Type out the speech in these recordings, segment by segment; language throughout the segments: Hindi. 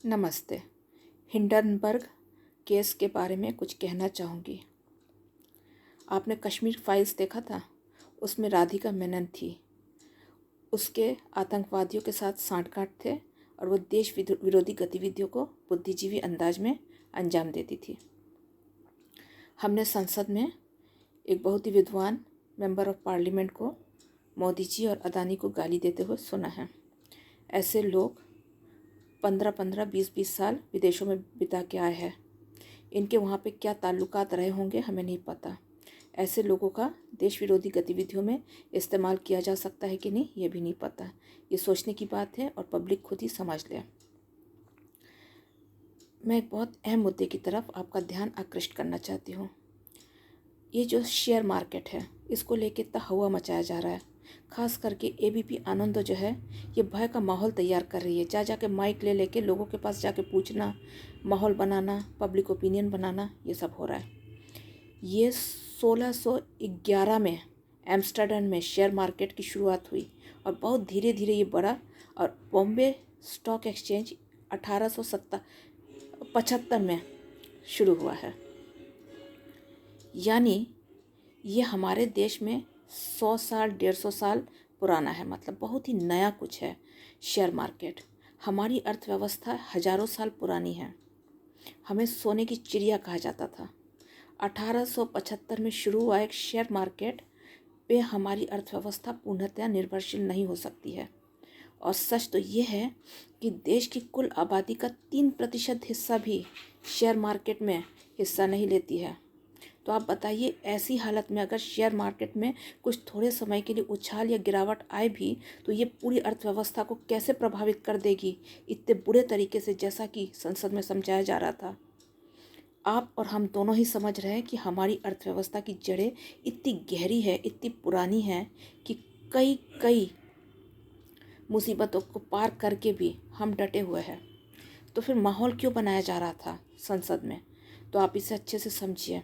नमस्ते। हिंडनबर्ग केस के बारे में कुछ कहना चाहूँगी। आपने कश्मीर फाइल्स देखा था? उसमें राधिका मेनन थी। उसके आतंकवादियों के साथ सांठगांठ थे और वो देश विरोधी गतिविधियों को बुद्धिजीवी अंदाज में अंजाम देती थी। हमने संसद में एक बहुत ही विद्वान मेंबर ऑफ पार्लियामेंट को मोदी जी और अदानी को गाली देते हुए सुना है। ऐसे लोग 15-15, 20-20 साल विदेशों में बिता के आए हैं। इनके वहाँ पे क्या ताल्लुकात रहे होंगे हमें नहीं पता। ऐसे लोगों का देश विरोधी गतिविधियों में इस्तेमाल किया जा सकता है कि नहीं, ये भी नहीं पता। ये सोचने की बात है और पब्लिक खुद ही समझ ले। मैं एक बहुत अहम मुद्दे की तरफ आपका ध्यान आकृष्ट करना चाहती हूँ। ये जो शेयर मार्केट है, इसको लेके इतना हवा मचाया जा रहा है। खास करके एबीपी आनंद जो है, ये भय का माहौल तैयार कर रही है। जा जाके माइक ले लेके लोगों के पास जाके पूछना, माहौल बनाना, पब्लिक ओपिनियन बनाना, ये सब हो रहा है। ये 1611 में एम्स्टर्डम में शेयर मार्केट की शुरुआत हुई और बहुत धीरे धीरे ये बढ़ा और बॉम्बे स्टॉक एक्सचेंज 1875 में शुरू हुआ है। यानी ये हमारे देश में 100 साल 150 साल पुराना है, मतलब बहुत ही नया कुछ है। शेयर मार्केट हमारी अर्थव्यवस्था हजारों साल पुरानी है। हमें सोने की चिड़िया कहा जाता था। 1875 में शुरू हुआ एक शेयर मार्केट पे हमारी अर्थव्यवस्था पूर्णतः निर्भरशील नहीं हो सकती है। और सच तो ये है कि देश की कुल आबादी का 3% हिस्सा भी शेयर मार्केट में हिस्सा नहीं लेती है। तो आप बताइए, ऐसी हालत में अगर शेयर मार्केट में कुछ थोड़े समय के लिए उछाल या गिरावट आए भी तो ये पूरी अर्थव्यवस्था को कैसे प्रभावित कर देगी, इतने बुरे तरीके से, जैसा कि संसद में समझाया जा रहा था। आप और हम दोनों ही समझ रहे हैं कि हमारी अर्थव्यवस्था की जड़ें इतनी गहरी है, इतनी पुरानी है कि कई कई मुसीबतों को पार करके भी हम डटे हुए हैं। तो फिर माहौल क्यों बनाया जा रहा था संसद में? तो आप इसे अच्छे से समझिए।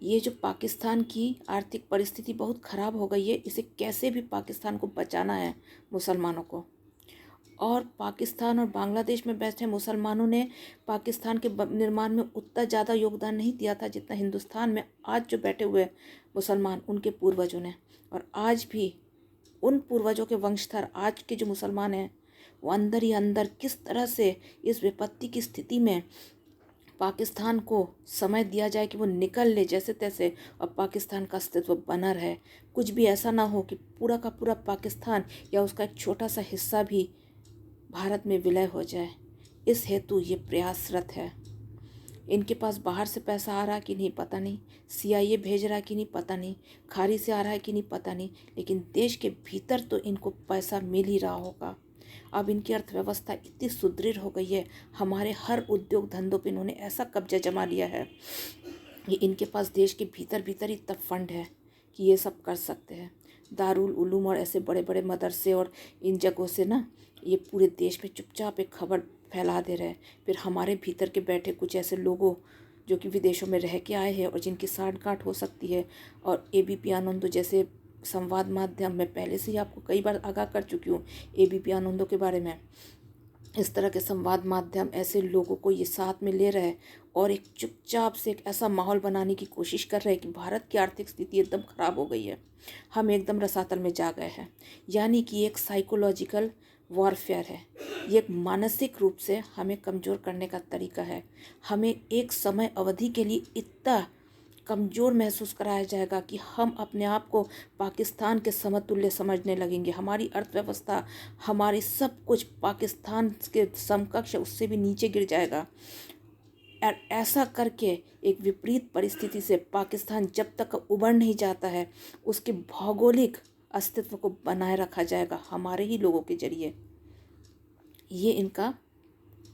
ये जो पाकिस्तान की आर्थिक परिस्थिति बहुत ख़राब हो गई है, इसे कैसे भी पाकिस्तान को बचाना है, मुसलमानों को। और पाकिस्तान और बांग्लादेश में बैठे मुसलमानों ने पाकिस्तान के निर्माण में उतना ज़्यादा योगदान नहीं दिया था जितना हिंदुस्तान में आज जो बैठे हुए मुसलमान, उनके पूर्वजों ने। और आज भी उन पूर्वजों के वंशधर आज के जो मुसलमान हैं, वो अंदर ही अंदर किस तरह से इस विपत्ति की स्थिति में पाकिस्तान को समय दिया जाए कि वो निकल ले जैसे तैसे और पाकिस्तान का अस्तित्व बना रहे। कुछ भी ऐसा ना हो कि पूरा का पूरा पाकिस्तान या उसका एक छोटा सा हिस्सा भी भारत में विलय हो जाए। इस हेतु ये प्रयासरत है। इनके पास बाहर से पैसा आ रहा है कि नहीं पता नहीं, सीआईए भेज रहा है कि नहीं पता नहीं, खाड़ी से आ रहा है कि नहीं पता नहीं, लेकिन देश के भीतर तो इनको पैसा मिल ही रहा होगा। अब इनकी अर्थव्यवस्था इतनी सुदृढ़ हो गई है, हमारे हर उद्योग धंधों पे इन्होंने ऐसा कब्जा जमा लिया है कि इनके पास देश के भीतर भीतर ही तब फंड है कि ये सब कर सकते हैं। दारुल उलूम और ऐसे बड़े बड़े मदरसे और इन जगहों से ना ये पूरे देश में चुपचाप एक खबर फैला दे रहे हैं। फिर हमारे भीतर के बैठे कुछ ऐसे लोगों जो कि विदेशों में रह के आए हैं और जिनकी सांठगांठ हो सकती है, और एबीपी आनंद जैसे संवाद माध्यम, मैं पहले से ही आपको कई बार आगाह कर चुकी हूँ एबीपी आनंदों के बारे में। इस तरह के संवाद माध्यम ऐसे लोगों को ये साथ में ले रहे हैं और एक चुपचाप से एक ऐसा माहौल बनाने की कोशिश कर रहे हैं कि भारत की आर्थिक स्थिति एकदम ख़राब हो गई है, हम एकदम रसातल में जा गए हैं। यानी कि एक साइकोलॉजिकल वॉरफेयर है। ये एक मानसिक रूप से हमें कमज़ोर करने का तरीका है। हमें एक समय अवधि के लिए इतना कमज़ोर महसूस कराया जाएगा कि हम अपने आप को पाकिस्तान के समतुल्य समझने लगेंगे। हमारी अर्थव्यवस्था, हमारी सब कुछ पाकिस्तान के समकक्ष, उससे भी नीचे गिर जाएगा। और ऐसा करके एक विपरीत परिस्थिति से पाकिस्तान जब तक उबर नहीं जाता है, उसके भौगोलिक अस्तित्व को बनाए रखा जाएगा हमारे ही लोगों के जरिए। ये इनका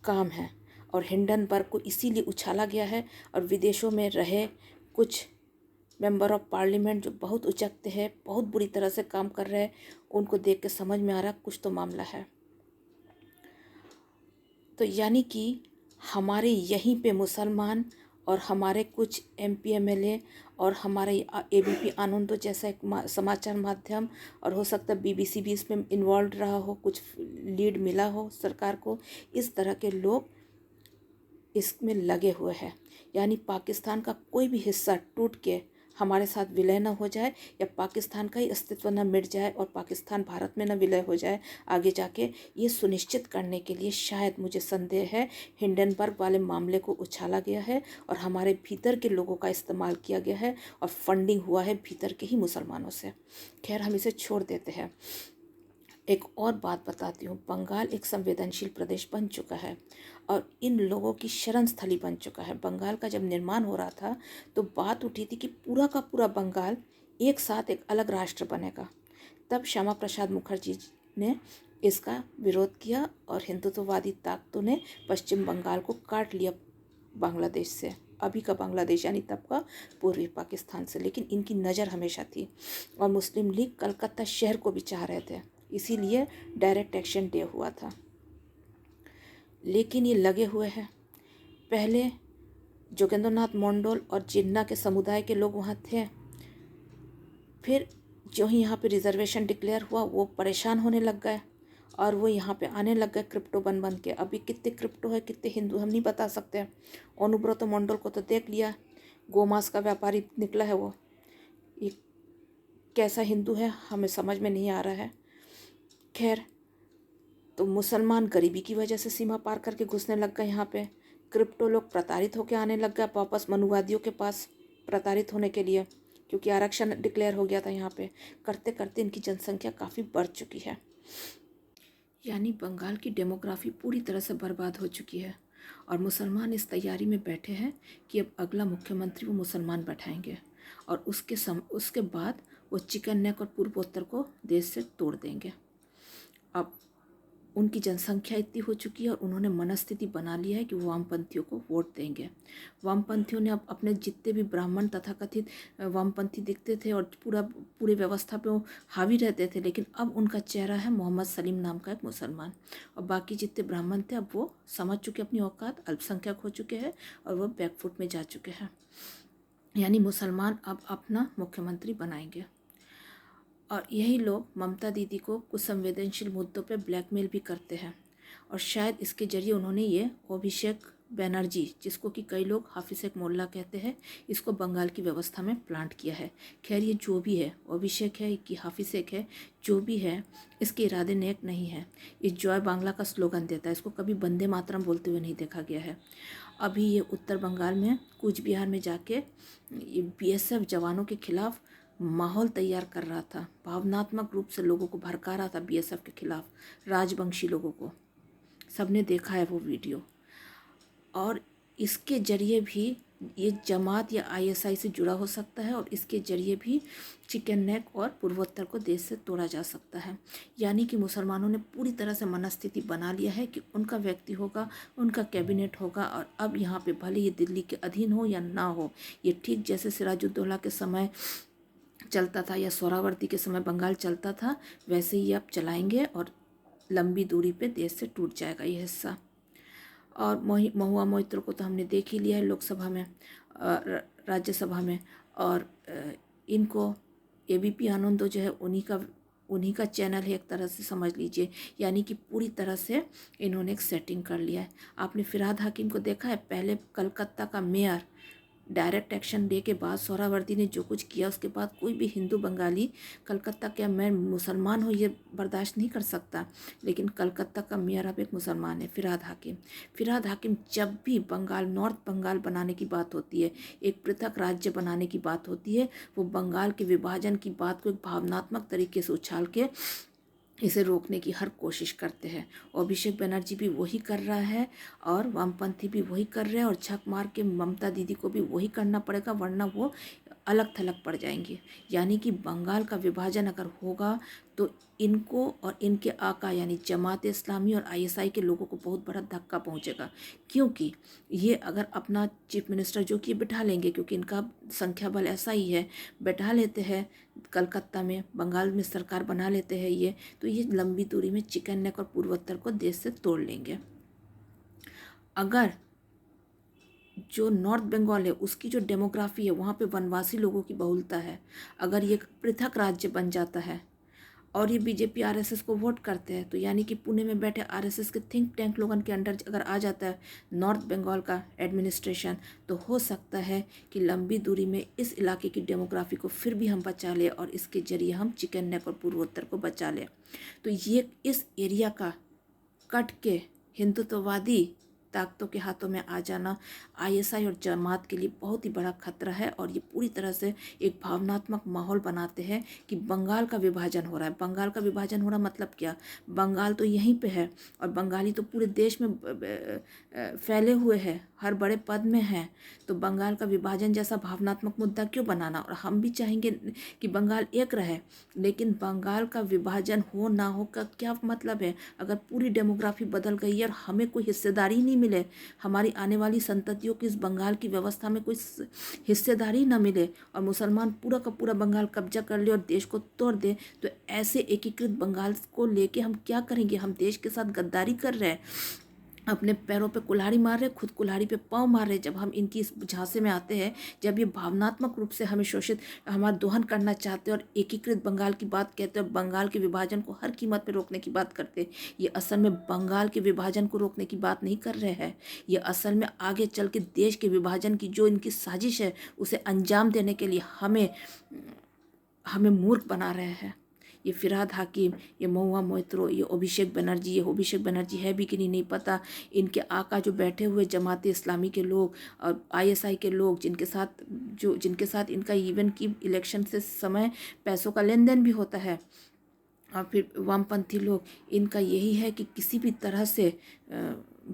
काम है और हिंडनबर्ग को इसीलिए उछाला गया है। और विदेशों में रहे कुछ मेंबर ऑफ पार्लियामेंट जो बहुत उचकते हैं, बहुत बुरी तरह से काम कर रहे हैं, उनको देख के समझ में आ रहा कुछ तो मामला है। तो यानी कि हमारे यहीं पे मुसलमान और हमारे कुछ एमपी एमएलए और हमारे एबीपी आनंदो जैसा एक समाचार माध्यम, और हो सकता है बीबीसी भी इसमें इन्वॉल्व रहा हो, कुछ लीड मिला हो सरकार को, इस तरह के लोग इसमें लगे हुए हैं। यानी पाकिस्तान का कोई भी हिस्सा टूट के हमारे साथ विलय न हो जाए, या पाकिस्तान का ही अस्तित्व न मिट जाए और पाकिस्तान भारत में न विलय हो जाए आगे जाके, ये सुनिश्चित करने के लिए शायद, मुझे संदेह है, हिंडनबर्ग वाले मामले को उछाला गया है और हमारे भीतर के लोगों का इस्तेमाल किया गया है और फंडिंग हुआ है भीतर के ही मुसलमानों से। खैर, हम इसे छोड़ देते हैं। एक और बात बताती हूँ, बंगाल एक संवेदनशील प्रदेश बन चुका है और इन लोगों की शरण स्थली बन चुका है। बंगाल का जब निर्माण हो रहा था तो बात उठी थी कि पूरा का पूरा बंगाल एक साथ एक अलग राष्ट्र बनेगा। तब श्यामा प्रसाद मुखर्जी ने इसका विरोध किया और हिंदुत्ववादी ताकतों ने पश्चिम बंगाल को काट लिया बांग्लादेश से, अभी का बांग्लादेश यानी तब का पूर्वी पाकिस्तान से। लेकिन इनकी नज़र हमेशा थी और मुस्लिम लीग कलकत्ता शहर को भी चाह रहे थे, इसीलिए डायरेक्ट एक्शन डे हुआ था। लेकिन ये लगे हुए हैं। पहले जोगेंद्रनाथ मंडल और जिन्ना के समुदाय के लोग वहाँ थे, फिर जो ही यहाँ पे रिजर्वेशन डिक्लेयर हुआ वो परेशान होने लग गए और वो यहाँ पे आने लग गए क्रिप्टो बन के। अभी कितने क्रिप्टो है, कितने हिंदू, हम नहीं बता सकते। अनुब्रत मंडल को तो देख लिया, गोमांस का व्यापारी निकला है वो, ये कैसा हिंदू है हमें समझ में नहीं आ रहा है। खैर, तो मुसलमान गरीबी की वजह से सीमा पार करके घुसने लग गए यहाँ पे। क्रिप्टो लोग प्रताड़ित होकर आने लग गए वापस मनुवादियों के पास प्रताड़ित होने के लिए, क्योंकि आरक्षण डिक्लेयर हो गया था यहाँ पे। करते करते इनकी जनसंख्या काफ़ी बढ़ चुकी है। यानी बंगाल की डेमोग्राफी पूरी तरह से बर्बाद हो चुकी है और मुसलमान इस तैयारी में बैठे हैं कि अब अगला मुख्यमंत्री वो मुसलमान बैठाएंगे और उसके बाद वो चिकन नेक और पूर्वोत्तर को देश से तोड़ देंगे। अब उनकी जनसंख्या इतनी हो चुकी है और उन्होंने मनस्थिति बना लिया है कि वो वामपंथियों को वोट देंगे। वामपंथियों ने अब अपने जितने भी ब्राह्मण तथाकथित वामपंथी दिखते थे और पूरे व्यवस्था पे वो हावी रहते थे, लेकिन अब उनका चेहरा है मोहम्मद सलीम नाम का एक मुसलमान। और बाकी जितने ब्राह्मण थे अब वो समझ चुके अपनी औकात, अल्पसंख्यक हो चुके हैं और वो बैकफुट में जा चुके हैं। यानी मुसलमान अब अपना मुख्यमंत्री बनाएंगे और यही लोग ममता दीदी को कुछ संवेदनशील मुद्दों पर ब्लैकमेल भी करते हैं और शायद इसके जरिए उन्होंने ये अभिषेक बनर्जी, जिसको कि कई लोग हाफिज एक मोल्ला कहते हैं, इसको बंगाल की व्यवस्था में प्लांट किया है। खैर, ये जो भी है, अभिषेक है कि हाफिज एक है, जो भी है, इसके इरादे नेक नहीं है। ये जय बांग्ला का स्लोगन देता है, इसको कभी वंदे मातरम बोलते हुए नहीं देखा गया है। अभी ये उत्तर बंगाल में कूच बिहार में जाके बीएसएफ जवानों के खिलाफ माहौल तैयार कर रहा था, भावनात्मक रूप से लोगों को भड़का रहा था बीएसएफ के खिलाफ, राजवंशी लोगों को। सबने देखा है वो वीडियो। और इसके जरिए भी ये जमात या आईएसआई से जुड़ा हो सकता है और इसके जरिए भी चिकन नेक और पूर्वोत्तर को देश से तोड़ा जा सकता है। यानी कि मुसलमानों ने पूरी तरह से मनस्थिति बना लिया है कि उनका व्यक्ति होगा, उनका कैबिनेट होगा और अब यहाँ पे भले ये दिल्ली के अधीन हो या ना हो, ये ठीक जैसे सिराजुद्दौला के समय चलता था या सोहरावर्दी के समय बंगाल चलता था, वैसे ही अब चलाएंगे और लंबी दूरी पे देश से टूट जाएगा ये हिस्सा। और महुआ मोइत्रो को तो हमने देख ही लिया है लोकसभा में, राज्यसभा में, और इनको एबीपी आनंदो जो है उन्हीं का चैनल है, एक तरह से समझ लीजिए। यानी कि पूरी तरह से इन्होंने एक सेटिंग कर लिया है। आपने फिरहाद हाकिम को देखा है, पहले कलकत्ता का मेयर, डायरेक्ट एक्शन डे के बाद सोहरावर्दी ने जो कुछ किया उसके बाद कोई भी हिंदू बंगाली कलकत्ता क्या मैं मुसलमान हूँ ये बर्दाश्त नहीं कर सकता, लेकिन कलकत्ता का मेयर अब एक मुसलमान है, फिरहाद हाकिम। फिरहाद हाकिम जब भी बंगाल, नॉर्थ बंगाल बनाने की बात होती है, एक पृथक राज्य बनाने की बात होती है, वो बंगाल के विभाजन की बात को एक भावनात्मक तरीके से उछाल के इसे रोकने की हर कोशिश करते हैं। अभिषेक बनर्जी भी वही कर रहा है और वामपंथी भी वही कर रहे हैं और झक मार के ममता दीदी को भी वही करना पड़ेगा, वरना वो अलग थलग पड़ जाएंगे। यानी कि बंगाल का विभाजन अगर होगा तो इनको और इनके आका यानी जमात इस्लामी और आईएसआई के लोगों को बहुत बड़ा धक्का पहुंचेगा, क्योंकि ये अगर अपना चीफ मिनिस्टर जो कि बिठा लेंगे, क्योंकि इनका संख्या बल ऐसा ही है, बैठा लेते हैं कलकत्ता में, बंगाल में सरकार बना लेते हैं ये, तो ये लंबी दूरी में चिकन नेक और पूर्वोत्तर को देश से तोड़ लेंगे। अगर जो नॉर्थ बंगाल है उसकी जो डेमोग्राफी है वहाँ पे वनवासी लोगों की बहुलता है। अगर ये पृथक राज्य बन जाता है और ये बीजेपी आरएसएस को वोट करते हैं, तो यानी कि पुणे में बैठे आरएसएस के थिंक टैंक लोगों के अंडर अगर आ जाता है नॉर्थ बंगाल का एडमिनिस्ट्रेशन, तो हो सकता है कि लंबी दूरी में इस इलाके की डेमोग्राफी को फिर भी हम बचा लें और इसके जरिए हम चिकन नेक और पूर्वोत्तर को बचा लें। तो ये इस एरिया का कट के हिंदुत्ववादी ताकतों के हाथों में आ जाना आईएसआई और जमात के लिए बहुत ही बड़ा खतरा है। और ये पूरी तरह से एक भावनात्मक माहौल बनाते हैं कि बंगाल का विभाजन हो रहा है। बंगाल का विभाजन हो रहा मतलब क्या, बंगाल तो यहीं पे है और बंगाली तो पूरे देश में फैले हुए हैं, हर बड़े पद में हैं। तो बंगाल का विभाजन जैसा भावनात्मक मुद्दा क्यों बनाना। और हम भी चाहेंगे कि बंगाल एक रहे, लेकिन बंगाल का विभाजन हो ना हो का क्या मतलब है अगर पूरी डेमोग्राफी बदल गई और हमें कोई हिस्सेदारी नहीं मिले, हमारी आने वाली संततियों की इस बंगाल की व्यवस्था में कोई हिस्सेदारी ना मिले और मुसलमान पूरा का पूरा बंगाल कब्जा कर ले और देश को तोड़ दे। तो ऐसे एकीकृत बंगाल को लेके हम क्या करेंगे। हम देश के साथ गद्दारी कर रहे हैं, अपने पैरों पे कुल्हाड़ी मार रहे, खुद कुल्हाड़ी पे पाँव मार रहे जब हम इनकी इस झांसे में आते हैं, जब ये भावनात्मक रूप से हमें शोषित हमारा दोहन करना चाहते हैं और एकीकृत बंगाल की बात कहते हैं और बंगाल के विभाजन को हर कीमत पे रोकने की बात करते हैं। ये असल में बंगाल के विभाजन को रोकने की बात नहीं कर रहे हैं, ये असल में आगे चल के देश के विभाजन की जो इनकी साजिश है उसे अंजाम देने के लिए हमें मूर्ख बना रहे हैं। ये फिरहाद हाकिम, ये महुआ मोइत्रो, ये अभिषेक बनर्जी है भी कि नहीं पता। इनके आका जो बैठे हुए जमाते इस्लामी के लोग और आईएसआई के लोग जिनके साथ इनका इवन की इलेक्शन से समय पैसों का लेन देन भी होता है। और फिर वामपंथी लोग, इनका यही है कि किसी भी तरह से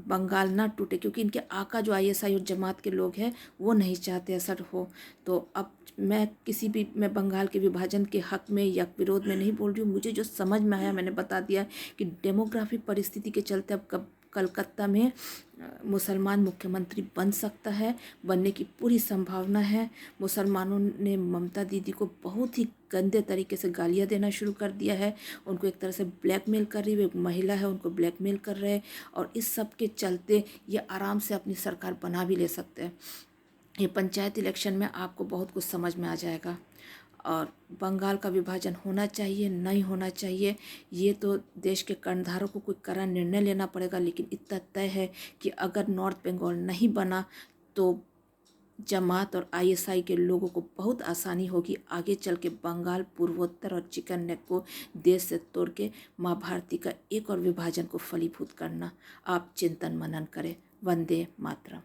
बंगाल ना टूटे, क्योंकि इनके आका जो आईएसआई और जमात के लोग हैं वो नहीं चाहते असर हो। तो अब मैं बंगाल के विभाजन के हक में या विरोध में नहीं बोल रही हूँ। मुझे जो समझ में आया मैंने बता दिया कि डेमोग्राफिक परिस्थिति के चलते अब कलकत्ता में मुसलमान मुख्यमंत्री बन सकता है, बनने की पूरी संभावना है। मुसलमानों ने ममता दीदी को बहुत ही गंदे तरीके से गालियां देना शुरू कर दिया है, उनको एक तरह से ब्लैकमेल कर रही है। एक महिला है, उनको ब्लैकमेल कर रहे हैं और इस सब के चलते ये आराम से अपनी सरकार बना भी ले सकते हैं। ये पंचायत इलेक्शन में आपको बहुत कुछ समझ में आ जाएगा। और बंगाल का विभाजन होना चाहिए नहीं होना चाहिए, ये तो देश के कर्णधारों को कोई कड़ा निर्णय लेना पड़ेगा। लेकिन इतना तय है कि अगर नॉर्थ बंगाल नहीं बना तो जमात और आईएसआई के लोगों को बहुत आसानी होगी आगे चल के बंगाल, पूर्वोत्तर और चिकन नेक को देश से तोड़ के माँ भारती का एक और विभाजन को फलीभूत करना। आप चिंतन मनन करें। वंदे मातरम।